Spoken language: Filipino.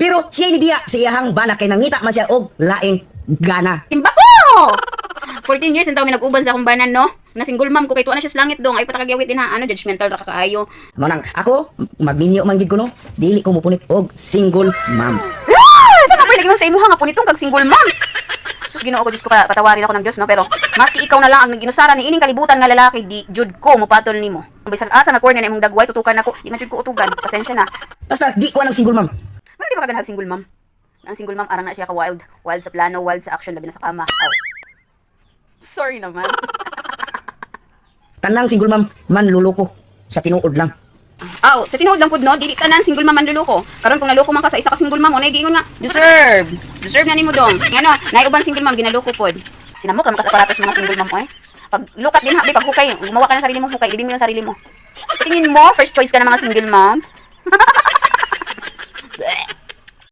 Pero siya ni diya sa iyahang bana kay nangita man siya og laing gana. Timba ko! 14 years ang taon may nag-uban sa akong banan, no? Na single mom ko, kay tuwa na siya sa langit dong. Ay patakagyawit din ha, ano, judgmental ra ka kaayo. Manang ako magminyo man gid ko no. Dili ko mupunit og single mom. Sa ka lagi mo sa imuha nga po nitong kag single mom. Sus Ginoo ko, Diyos ko, patawarin ako ng Diyos, no? Pero maski ikaw na lang ang nag-inusara ni ining kalibutan nga lalaki, di jud ko mupatol nimo. Bisag asa nga corner na imong dagway tutukan ako, di man jud ko utugan. Pasensya na. Basta di ko anang single mom. Ano di ba kaganhag single mom? Ang single mom arang na siya ka wild, wild sa plano, wild sa action, labi na sa kama. Aw. Sorry naman. Tanang single mom man luloko sa tinuod lang. Aw, sa tinuod lang pud no, dili tanan single mom man luloko. Karon kung naloko man ka sa isa ka single mom, unay giingon nga, deserve na nimo dong. Ngano, nay uban single mom ginaloko pod. Sinamok ra man ka sa aparatos mga single mom oy. Pag lukat din ha, pag hukay, gumawa ka ng sarili mo hukay, ibig mo yung sarili mo. Sa tingin mo, first choice ka ng mga single mom?